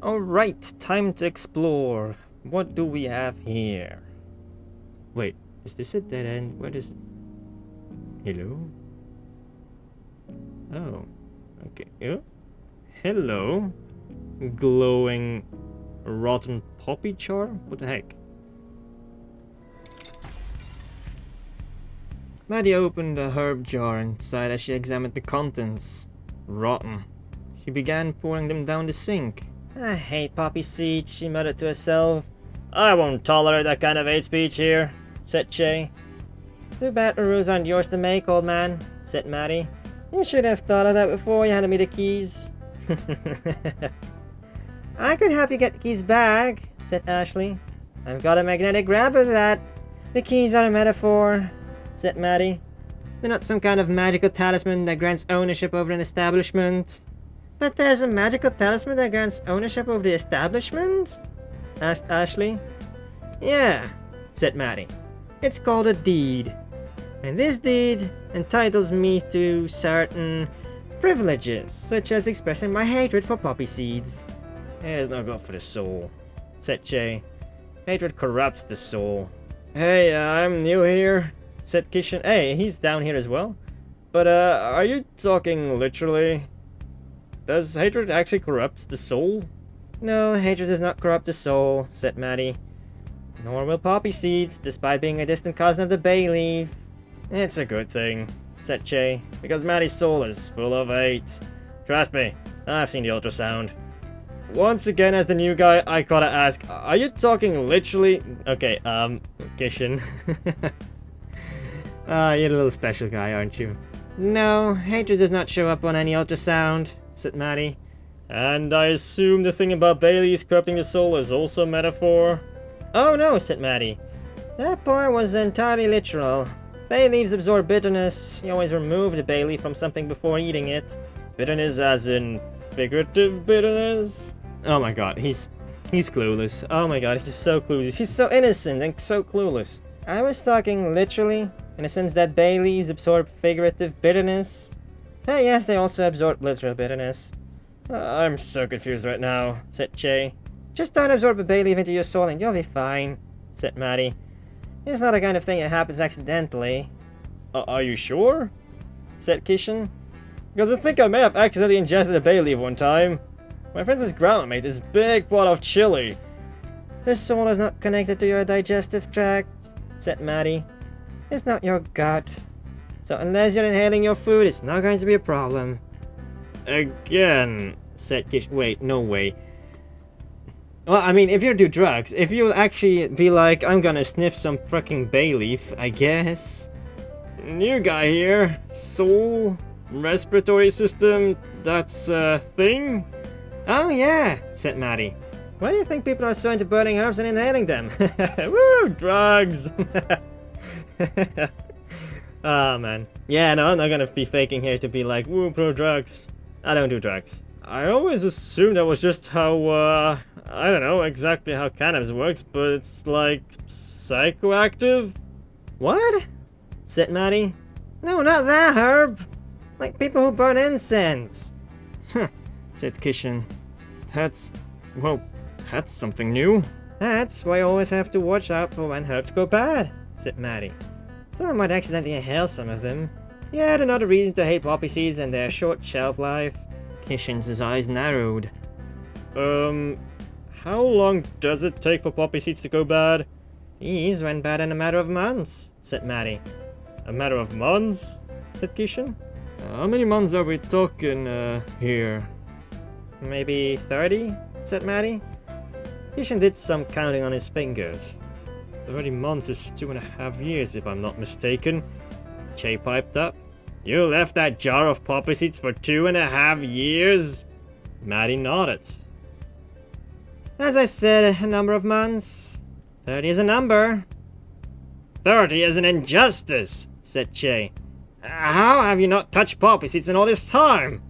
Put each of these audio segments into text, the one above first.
Alright, time to explore. What do we have here? Wait, is this a dead end? What is... Hello? Oh, okay. Oh. Hello? Glowing rotten poppy char? What the heck? Maddie opened a herb jar and sighed as she examined the contents. Rotten. She began pouring them down the sink. I hate poppy seeds, she muttered to herself. I won't tolerate that kind of hate speech here, said Che. Too bad the rules aren't yours to make, old man, said Maddie. You should have thought of that before you handed me the keys. I could help you get the keys back, said Ashley. I've got a magnetic grab of that. The keys are a metaphor, said Maddie. They're not some kind of magical talisman that grants ownership over an establishment. But there's a magical talisman that grants ownership over the establishment? Asked Ashley. Yeah, said Maddie. It's called a deed. And this deed entitles me to certain privileges, such as expressing my hatred for poppy seeds. It is no good for the soul, said Che. Hatred corrupts the soul. Hey, I'm new here, said Kishan. Hey, he's down here as well. But, are you talking literally? Does hatred actually corrupt the soul? No, hatred does not corrupt the soul, said Maddie. Nor will poppy seeds, despite being a distant cousin of the bay leaf. It's a good thing, said Che, because Maddie's soul is full of hate. Trust me, I've seen the ultrasound. Once again, as the new guy, I gotta ask, are you talking literally? Okay, Kishan. You're a little special guy, aren't you? No, hatred does not show up on any ultrasound, said Maddie. And I assume the thing about Bailey's corrupting the soul is also a metaphor? Oh no, said Maddie. That part was entirely literal. Bay leaves absorb bitterness. You always remove the bay leaf from something before eating it. Bitterness as in figurative bitterness? Oh my god, he's clueless. Oh my god, he's so clueless. He's so innocent and so clueless. I was talking literally, in the sense that bay leaves absorb figurative bitterness. Yes, they also absorb literal bitterness. I'm so confused right now, said Che. Just don't absorb a bay leaf into your soul and you'll be fine, said Maddie. It's not the kind of thing that happens accidentally. Are you sure? Said Kishan. Because I think I may have accidentally ingested a bay leaf one time. My friend's grandma made this big pot of chili. The soul is not connected to your digestive tract, said Maddie. It's not your gut. So unless you're inhaling your food, it's not going to be a problem. Again, said Kish. Wait, no way. Well, I mean, if you do drugs, if you actually be like, I'm gonna sniff some fucking bay leaf, I guess. New guy here. Soul, respiratory system, that's a thing? Oh yeah, said Maddie. Why do you think people are so into burning herbs and inhaling them? Woo, drugs! Oh man. Yeah, no, I'm not gonna be faking here to be like, woo, pro drugs. I don't do drugs. I always assumed that was just how, I don't know exactly how cannabis works, but it's like psychoactive? What? Said Maddie. No, not that herb. Like people who burn incense. Huh, said Kishan. That's something new. That's why I always have to watch out for when herbs go bad, said Maddie. Someone might accidentally inhale some of them. Yet another reason to hate poppy seeds and their short shelf life. Kishan's eyes narrowed. How long does it take for poppy seeds to go bad? These went bad in a matter of months, said Maddie. A matter of months? Said Kishan. How many months are we talking, here? Maybe 30, said Maddie. Kishan did some counting on his fingers. 30 months is 2.5 years, if I'm not mistaken. Che piped up. You left that jar of poppy seeds for 2.5 years? Maddie nodded. As I said, a number of months. 30 is a number. 30 is an injustice, said Che. How have you not touched poppy seeds in all this time?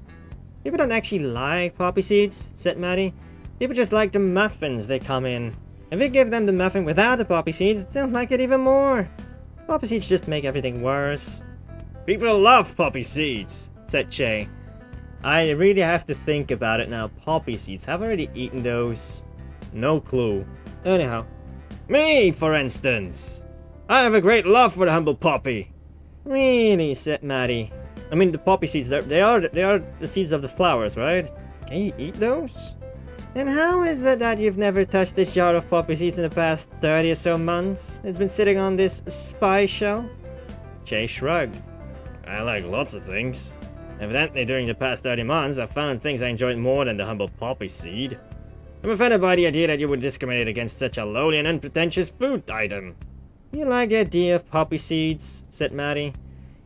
People don't actually like poppy seeds, said Maddie. People just like the muffins they come in. If we give them the muffin without the poppy seeds, they'll like it even more. Poppy seeds just make everything worse. People love poppy seeds, said Che. I really have to think about it now. Poppy seeds. Have I already eaten those? No clue. Anyhow. Me, for instance. I have a great love for the humble poppy. Really, said Maddie. I mean, the poppy seeds, they are the seeds of the flowers, right? Can you eat those? Then how is it that you've never touched this jar of poppy seeds in the past 30 or so months? It's been sitting on this spy shelf? Jay shrugged. I like lots of things. Evidently, during the past 30 months, I've found things I enjoyed more than the humble poppy seed. I'm offended by the idea that you would discriminate against such a lowly and unpretentious food item. You like the idea of poppy seeds, said Maddie.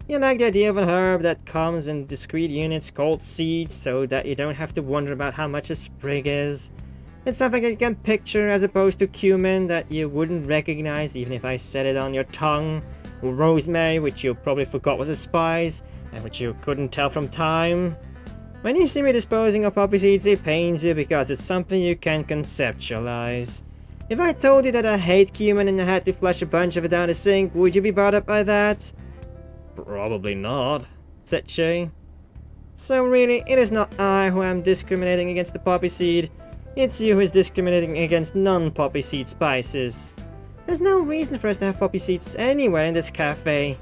You like the idea of an herb that comes in discrete units called seeds, so that you don't have to wonder about how much a sprig is. It's something that you can picture as opposed to cumin that you wouldn't recognize even if I said it on your tongue. Or rosemary, which you probably forgot was a spice, and which you couldn't tell from time. When you see me disposing of poppy seeds, it pains you because it's something you can conceptualize. If I told you that I hate cumin and I had to flush a bunch of it down the sink, would you be bothered up by that? Probably not, said Shay. So really, it is not I who am discriminating against the poppy seed. It's you who is discriminating against non-poppy seed spices. There's no reason for us to have poppy seeds anywhere in this cafe.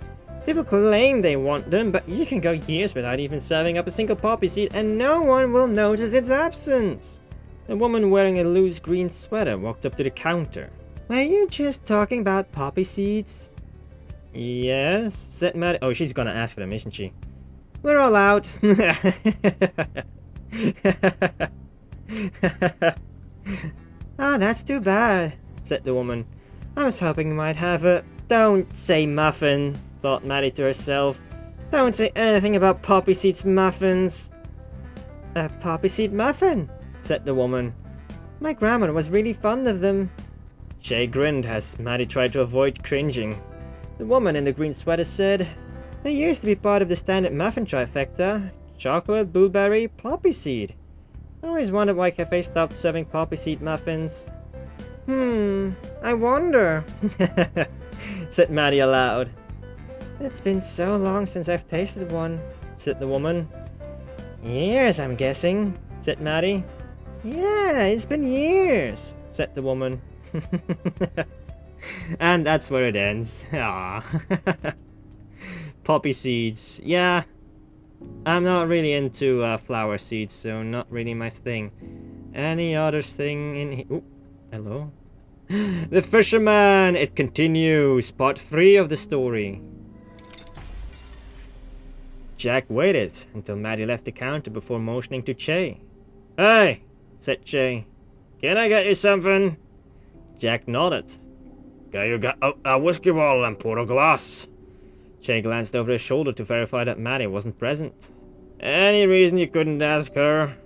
People claim they want them, but you can go years without even serving up a single poppy seed and no one will notice its absence. A woman wearing a loose green sweater walked up to the counter. Were you just talking about poppy seeds? Yes, said Maddie. Oh, she's gonna ask for them, isn't she? We're all out. Ah, that's too bad, said the woman. I was hoping you might have a... Don't say muffin, thought Maddie to herself. Don't say anything about poppy seeds muffins. A poppy seed muffin, said the woman. My grandmother was really fond of them. Shay grinned as Maddie tried to avoid cringing. The woman in the green sweater said, they used to be part of the standard muffin trifecta. Chocolate, blueberry, poppy seed. I always wondered why cafes stopped serving poppy seed muffins. I wonder, said Maddie aloud. It's been so long since I've tasted one, said the woman. Years, I'm guessing, said Maddie. Yeah, it's been years, said the woman. And that's where it ends. Aww. Poppy seeds. Yeah, I'm not really into flower seeds, so not really my thing. Any other thing in here? Hello? The fisherman! It continues. Part 3 of the story. Jack waited until Maddie left the counter before motioning to Che. Hey, said Che. Can I get you something? Jack nodded. Can you get out a whiskey bottle and pour a glass? Che glanced over his shoulder to verify that Maddie wasn't present. Any reason you couldn't ask her?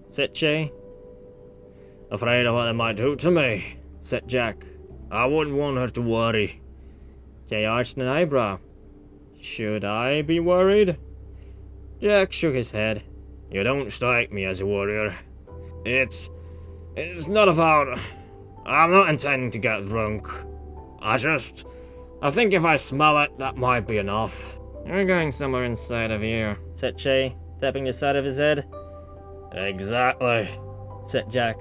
Said Che. Afraid of what it might do to me, said Jack. I wouldn't want her to worry. Jay arched an eyebrow. Should I be worried? Jack shook his head. You don't strike me as a warrior. It's not about... I'm not intending to get drunk. I think if I smell it, that might be enough. You're going somewhere inside of here, said Che, tapping the side of his head. Exactly, said Jack.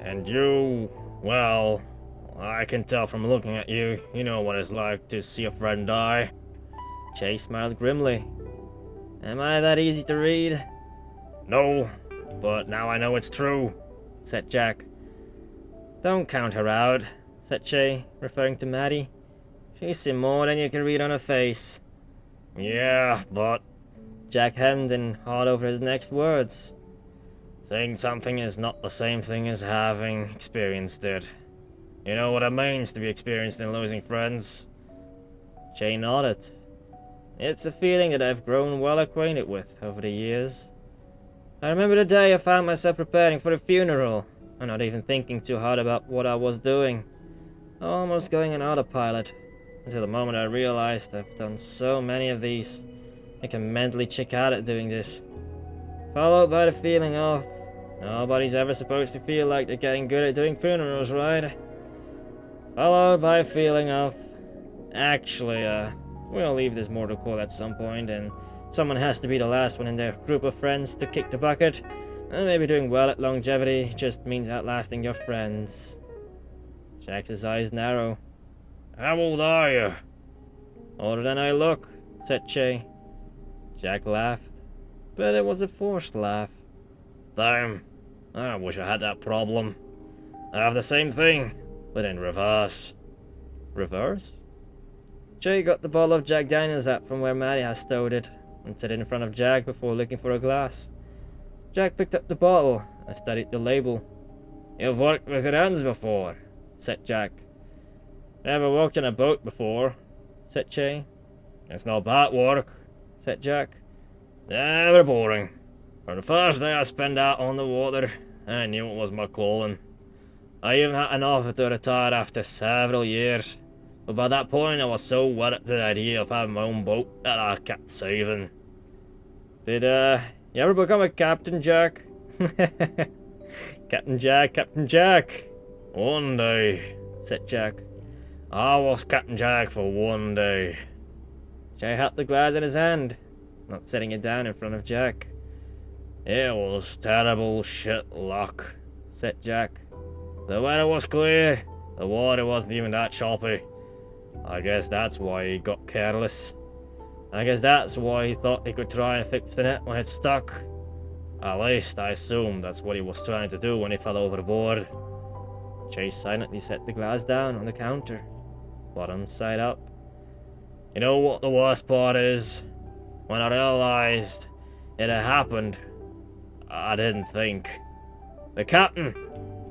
And you, well, I can tell from looking at you, you know what it's like to see a friend die. Che smiled grimly. Am I that easy to read? No, but now I know it's true, said Jack. Don't count her out, said Che, referring to Maddie. She's seen more than you can read on her face. Yeah, but... Jack hemmed and hawed over his next words. Saying something is not the same thing as having experienced it. You know what it means to be experienced in losing friends? Che nodded. It's a feeling that I've grown well acquainted with over the years. I remember the day I found myself preparing for the funeral, and not even thinking too hard about what I was doing. Almost going on autopilot, until the moment I realized I've done so many of these, I can mentally check out at doing this. Followed by the feeling of, nobody's ever supposed to feel like they're getting good at doing funerals, right? Followed by a feeling of, actually, we'll leave this mortal coil at some point and Someone has to be the last one in their group of friends to kick the bucket. And maybe doing well at longevity just means outlasting your friends. Jack's eyes narrow. How old are you? Older than I look, said Che. Jack laughed, but it was a forced laugh. Damn, I wish I had that problem. I have the same thing, but in reverse. Reverse? Che got the bottle of Jack Daniels out from where Maddie had stowed it, and set it in front of Jack before looking for a glass. Jack picked up the bottle and studied the label. You've worked with your hands before, said Jack. Never worked on a boat before, said Che. It's not bad work, said Jack. Never boring. From the first day I spent out on the water, I knew it was my calling. I even had an offer to retire after several years, but by that point I was so wedded to the idea of having my own boat that I kept saving. Did you ever become a captain, Jack? Captain Jack, Captain Jack. One day, said Jack. I was Captain Jack for one day. Jack held the glass in his hand, not setting it down in front of Jack. It was terrible shit luck, said Jack. The weather was clear, the water wasn't even that choppy. I guess that's why he got careless. I guess that's why he thought he could try and fix the net when it stuck. At least I assume that's what he was trying to do when he fell overboard. Chase silently set the glass down on the counter, bottom side up. You know what the worst part is? When I realized it had happened, I didn't think. The captain,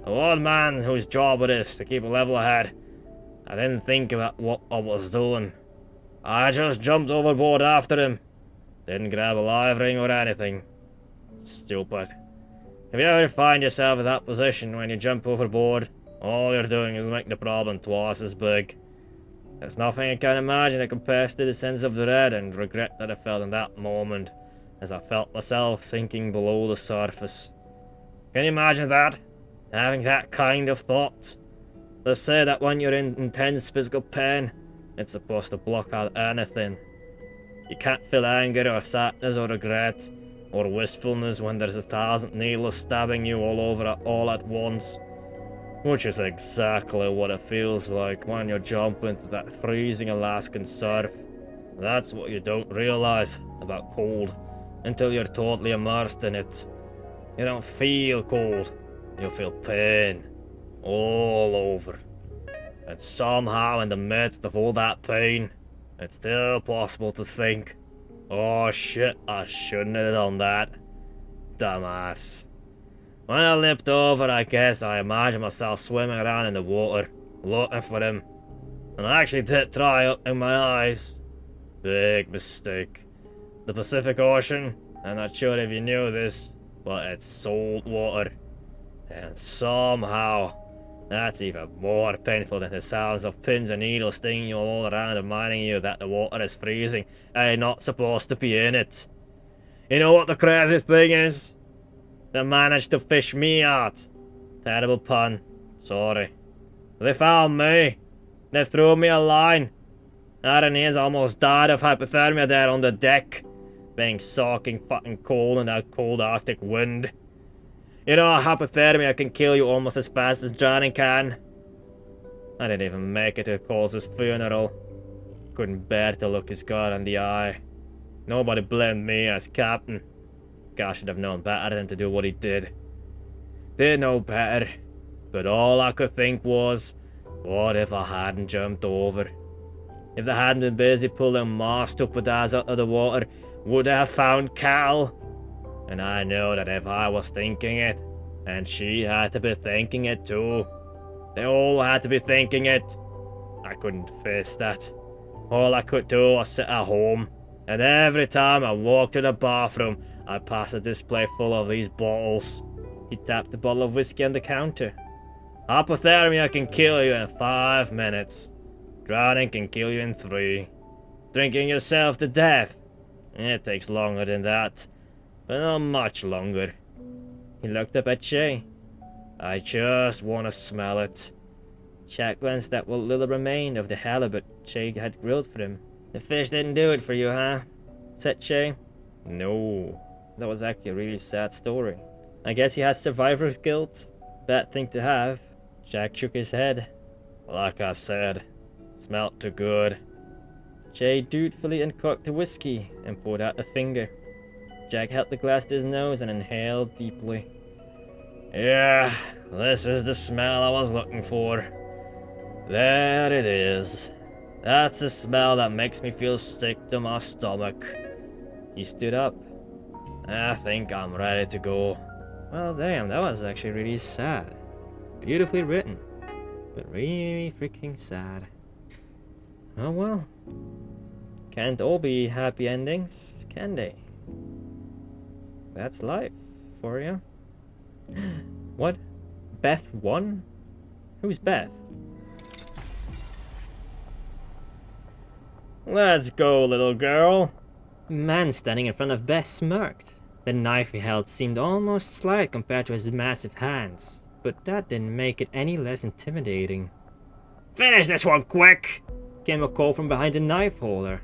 the one man whose job it is to keep a level head, I didn't think about what I was doing. I just jumped overboard after him. Didn't grab a live ring or anything. Stupid. If you ever find yourself in that position when you jump overboard, all you're doing is making the problem twice as big. There's nothing I can imagine that compares to the sense of dread and regret that I felt in that moment, as I felt myself sinking below the surface. Can you imagine that? Having that kind of thought? They say that when you're in intense physical pain, it's supposed to block out anything. You can't feel anger or sadness or regret or wistfulness when there's 1,000 needles stabbing you all over all at once. Which is exactly what it feels like when you jump into that freezing Alaskan surf. That's what you don't realize about cold until you're totally immersed in it. You don't feel cold, you feel pain all over. And somehow in the midst of all that pain, it's still possible to think, oh shit, I shouldn't have done that. Dumbass. When I leapt over, I guess I imagined myself swimming around in the water, looking for him. And I actually did try opening my eyes. Big mistake. The Pacific Ocean, I'm not sure if you knew this, but it's salt water. And somehow, that's even more painful than the sounds of pins and needles stinging you all around, reminding you that the water is freezing and you're not supposed to be in it. You know what the crazy thing is? They managed to fish me out. Terrible pun. Sorry. They found me. They threw me a line. Aaron is almost died of hypothermia there on the deck. Being soaking fucking cold in that cold Arctic wind. You know, hypothermia can kill you almost as fast as drowning can. I didn't even make it to Cole's funeral. Couldn't bear to look his god in the eye. Nobody blamed me as captain. Guy should have known better than to do what he did. Did know better, but all I could think was, what if I hadn't jumped over? If they hadn't been busy pulling my stupid ass out of the water, would they have found Cal? And I know that if I was thinking it, and she had to be thinking it too, they all had to be thinking it. I couldn't face that. All I could do was sit at home, and every time I walked to the bathroom, I passed a display full of these bottles. He tapped the bottle of whiskey on the counter. Hypothermia can kill you in 5 minutes. Drowning can kill you in 3. Drinking yourself to death, it takes longer than that, but not much longer. He looked up at Che. I just want to smell it. Jack glanced at what little remained of the halibut Che had grilled for him. The fish didn't do it for you, huh? Said Che. No, that was actually a really sad story. I guess he has survivor's guilt. Bad thing to have. Jack shook his head. Like I said, smelt too good. Jay dutifully uncorked the whiskey and poured out the finger. Jack held the glass to his nose and inhaled deeply. Yeah, this is the smell I was looking for. There it is. That's the smell that makes me feel sick to my stomach. He stood up. I think I'm ready to go. Well, damn, that was actually really sad. Beautifully written, but really freaking sad. Oh well. Can't all be happy endings, can they? That's life for you. What? Beth I? Who's Beth? Let's go, little girl. The man standing in front of Beth smirked. The knife he held seemed almost slight compared to his massive hands, but that didn't make it any less intimidating. Finish this one quick! Came a call from behind the knife holder.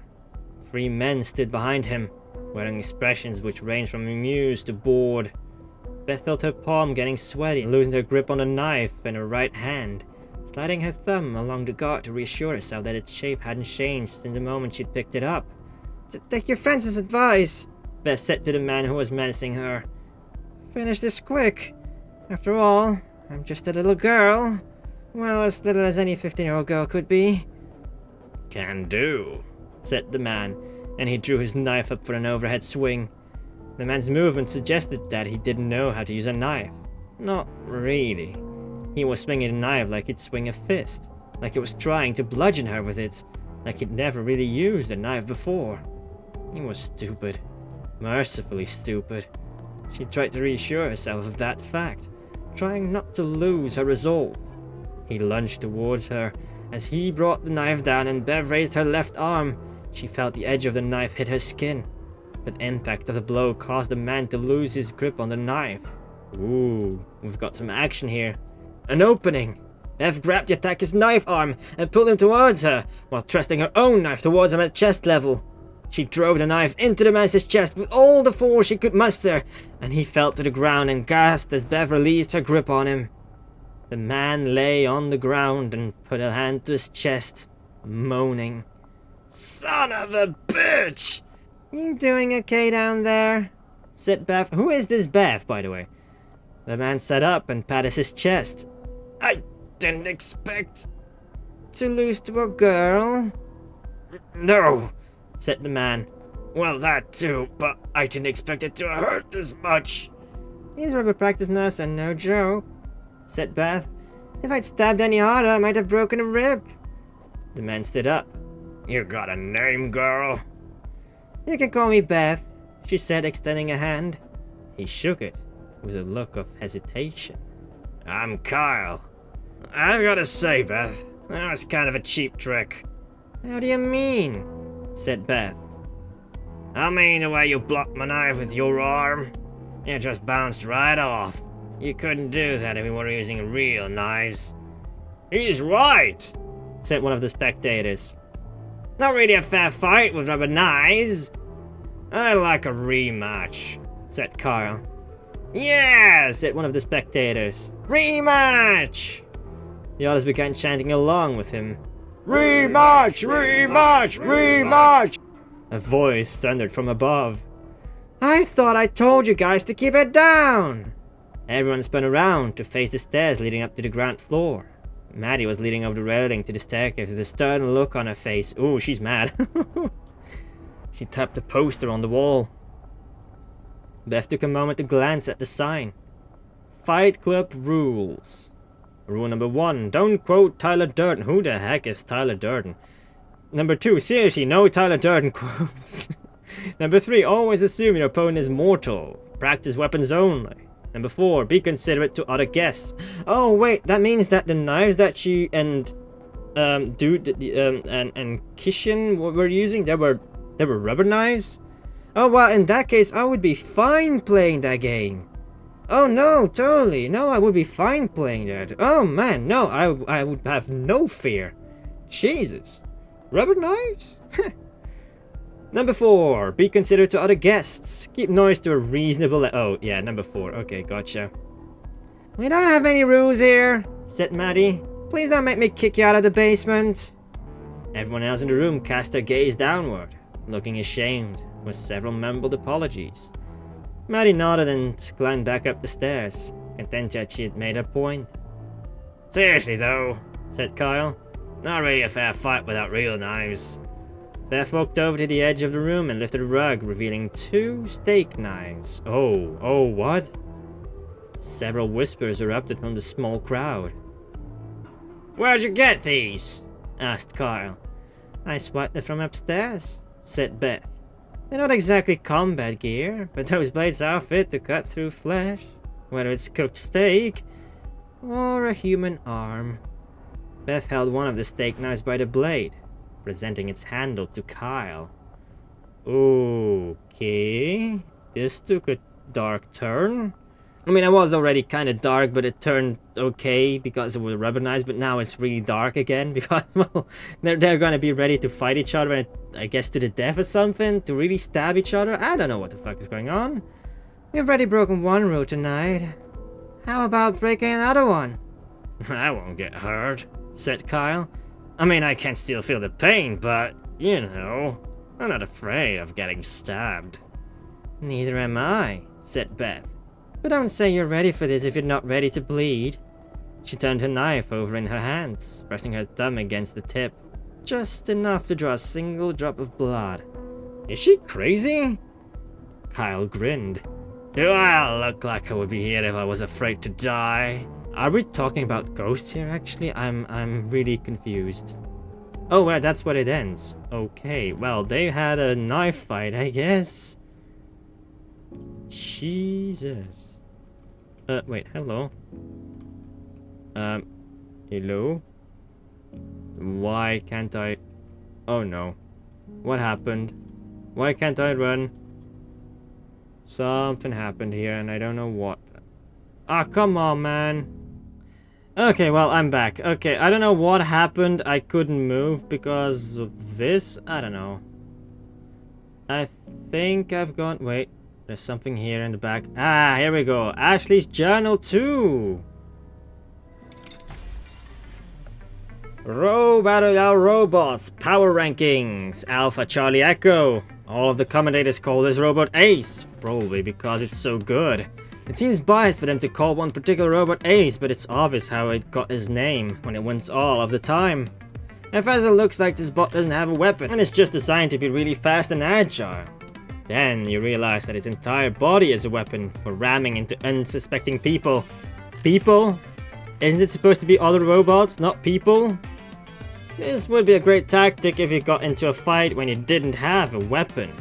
3 men stood behind him, wearing expressions which ranged from amused to bored. Beth felt her palm getting sweaty and loosened her grip on the knife in her right hand, sliding her thumb along the guard to reassure herself that its shape hadn't changed since the moment she'd picked it up. Take your friend's advice, Beth said to the man who was menacing her. Finish this quick. After all, I'm just a little girl. Well, as little as any 15-year-old girl could be. Can do, said the man, and he drew his knife up for an overhead swing. The man's movement suggested that he didn't know how to use a knife. Not really. He was swinging the knife like he'd swing a fist, like he was trying to bludgeon her with it, like he'd never really used a knife before. He was stupid. Mercifully stupid. She tried to reassure herself of that fact, trying not to lose her resolve. He lunged towards her. As he brought the knife down and Bev raised her left arm, she felt the edge of the knife hit her skin. The impact of the blow caused the man to lose his grip on the knife. Ooh, we've got some action here. An opening! Bev grabbed the attacker's knife arm and pulled him towards her, while thrusting her own knife towards him at chest level. She drove the knife into the man's chest with all the force she could muster, and he fell to the ground and gasped as Bev released her grip on him. The man lay on the ground and put a hand to his chest, moaning. Son of a bitch! You doing okay down there? Said Bev. Who is this Bev, by the way? The man sat up and patted his chest. I didn't expect to lose to a girl. No, said the man. Well, that too, but I didn't expect it to hurt this much. These rubber practice knives are no joke, said Beth. If I'd stabbed any harder, I might have broken a rib. The man stood up. You got a name, girl? You can call me Beth, she said, extending a hand. He shook it with a look of hesitation. I'm Kyle. I've got to say, Beth, that was kind of a cheap trick. How do you mean? Said Beth. I mean the way you blocked my knife with your arm. It just bounced right off. You couldn't do that if we were using real knives. He's right, said one of the spectators. Not really a fair fight with rubber knives. I like a rematch, said Carl. Yeah, said one of the spectators. Rematch! The others began chanting along with him. Rematch! Rematch! Rematch! A voice thundered from above. I thought I told you guys to keep it down! Everyone spun around to face the stairs leading up to the ground floor. Maddie was leaning over the railing to the staircase with a stern look on her face. Ooh, she's mad. She tapped a poster on the wall. Beth took a moment to glance at the sign. Fight Club rules. Rule number 1, don't quote Tyler Durden. Who the heck is Tyler Durden? Number 2, seriously, no Tyler Durden quotes. Number 3, always assume your opponent is mortal. Practice weapons only. Number 4, be considerate to other guests. Oh wait, that means that the knives that she and Kishin were using, they were rubber knives? Oh well, in that case I would be fine playing that game. Oh no, totally. No, I would be fine playing that. Oh man, no, I would have no fear. Jesus. Rubber knives? Number 4, be considerate to other guests. Keep noise to a reasonable oh, yeah, number 4. Okay, gotcha. We don't have any rules here, said Maddie. Please don't make me kick you out of the basement. Everyone else in the room cast their gaze downward, looking ashamed, with several mumbled apologies. Maddie nodded and climbed back up the stairs, content that she had made her point. Seriously though, said Kyle. Not really a fair fight without real knives. Beth walked over to the edge of the room and lifted a rug, revealing 2 steak knives. Oh, what? Several whispers erupted from the small crowd. Where'd you get these? Asked Kyle. I swiped them from upstairs, said Beth. They're not exactly combat gear, but those blades are fit to cut through flesh, whether it's cooked steak or a human arm. Beth held one of the steak knives by the blade, presenting its handle to Kyle. Okay, this took a dark turn. I mean, it was already kind of dark, but it turned okay because it was rubberized, but now it's really dark again because, well, they're gonna be ready to fight each other, and I guess to the death or something, to really stab each other. I don't know what the fuck is going on. We've already broken one rule tonight. How about breaking another one? I won't get hurt, said Kyle. I mean, I can still feel the pain, but, you know, I'm not afraid of getting stabbed. Neither am I, said Beth. But don't say you're ready for this if you're not ready to bleed. She turned her knife over in her hands, pressing her thumb against the tip, just enough to draw a single drop of blood. Is she crazy? Kyle grinned. Do I look like I would be here if I was afraid to die? Are we talking about ghosts here, actually? I'm really confused. Oh, well, that's what it ends. Okay, well, they had a knife fight, I guess. Jesus. Wait, hello? Hello? Why can't I... Oh no. What happened? Why can't I run? Something happened here and I don't know what. Ah, come on, man. Okay, well, I'm back. Okay, I don't know what happened. I couldn't move because of this. I don't know. I think I've gone... Wait. There's something here in the back. Ah, here we go. Ashley's journal 2. Battle Robots. Power rankings. Alpha Charlie Echo. All of the commentators call this robot Ace. Probably because it's so good. It seems biased for them to call one particular robot Ace, but it's obvious how it got his name when it wins all of the time. At first it looks like this bot doesn't have a weapon, and it's just designed to be really fast and agile. Then you realize that its entire body is a weapon for ramming into unsuspecting people. People? Isn't it supposed to be other robots, not people? This would be a great tactic if you got into a fight when you didn't have a weapon.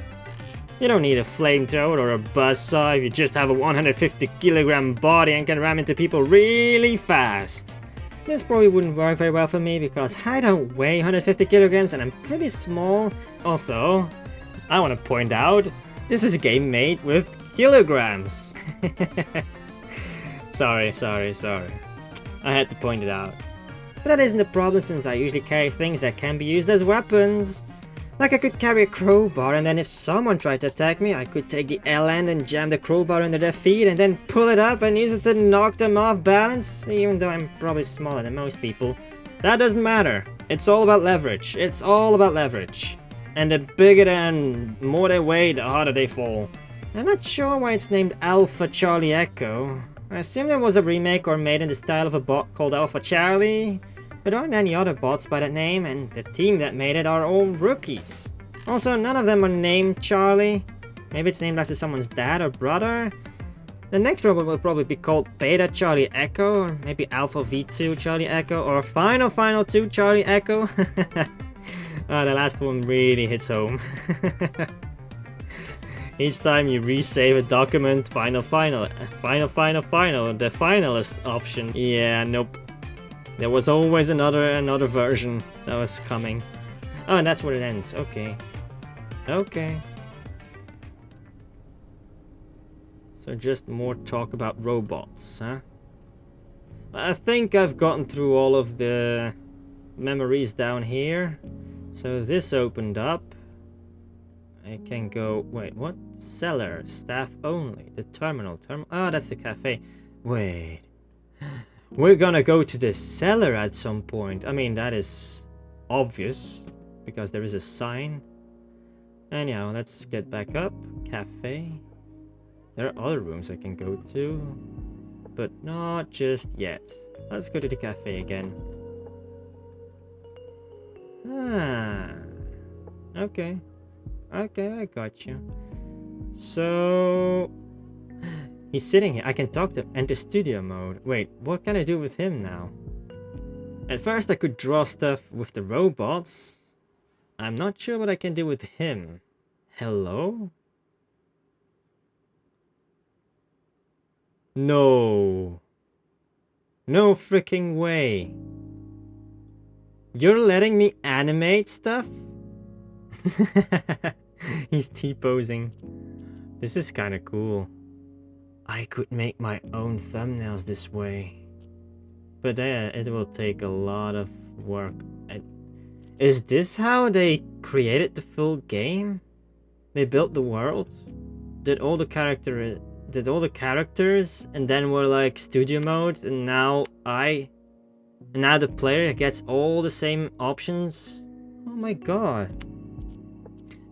You don't need a flamethrower or a buzzsaw if you just have a 150-kilogram body and can ram into people really fast. This probably wouldn't work very well for me because I don't weigh 150 kilograms and I'm pretty small. Also, I want to point out, this is a game made with kilograms. Sorry. I had to point it out. But that isn't a problem since I usually carry things that can be used as weapons. Like I could carry a crowbar and then if someone tried to attack me, I could take the L end and jam the crowbar under their feet and then pull it up and use it to knock them off balance, even though I'm probably smaller than most people. That doesn't matter. It's all about leverage. It's all about leverage. And the bigger and more they weigh, the harder they fall. I'm not sure why it's named Alpha Charlie Echo. I assume there was a remake or made in the style of a bot called Alpha Charlie. But there aren't any other bots by that name, and the team that made it are all rookies. Also, none of them are named Charlie. Maybe it's named after someone's dad or brother. The next robot will probably be called Beta Charlie Echo, or maybe Alpha V2 Charlie Echo, or Final 2 Charlie Echo. Oh, the last one really hits home. Each time you resave a document, final, the finalist option. Yeah, nope. There was always another version that was coming. Oh, and that's where it ends. Okay. So just more talk about robots, huh? I think I've gotten through all of the memories down here. So this opened up. I can go... Wait, what? Cellar. Staff only. The terminal. Ah, that's the cafe. Wait. We're gonna go to the cellar at some point. I mean, that is obvious. Because there is a sign. Anyhow, let's get back up. Cafe. There are other rooms I can go to. But not just yet. Let's go to the cafe again. Ah. Okay. Okay, I got you. So... He's sitting here. I can talk to him. Enter studio mode. Wait, what can I do with him now? At first I could draw stuff with the robots. I'm not sure what I can do with him. Hello? No. No freaking way. You're letting me animate stuff? He's T-posing. This is kind of cool. I could make my own thumbnails this way. But it will take a lot of work. Is this how they created the full game? They built the world? Did all the characters and then were like studio mode, and now the player gets all the same options? Oh my god.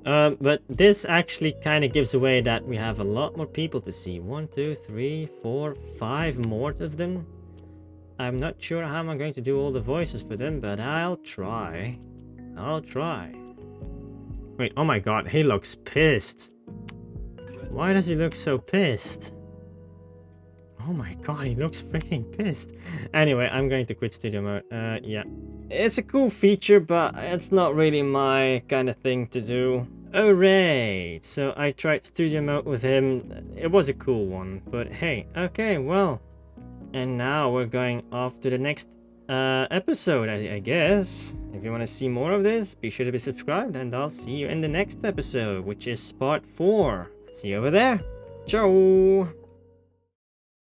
But this actually kind of gives away that we have a lot more people to see. 1, 2, 3, 4, 5 more of them. I'm not sure how I'm going to do all the voices for them, but I'll try. I'll try. Wait, oh my god, he looks pissed. Why does he look so pissed? Oh my god, he looks freaking pissed. Anyway, I'm going to quit studio mode. Yeah. It's a cool feature, but it's not really my kind of thing to do. Alright, so I tried studio mode with him. It was a cool one, but hey, okay, well. And now we're going off to the next episode, I guess. If you want to see more of this, be sure to be subscribed, and I'll see you in the next episode, which is part 4. See you over there. Ciao!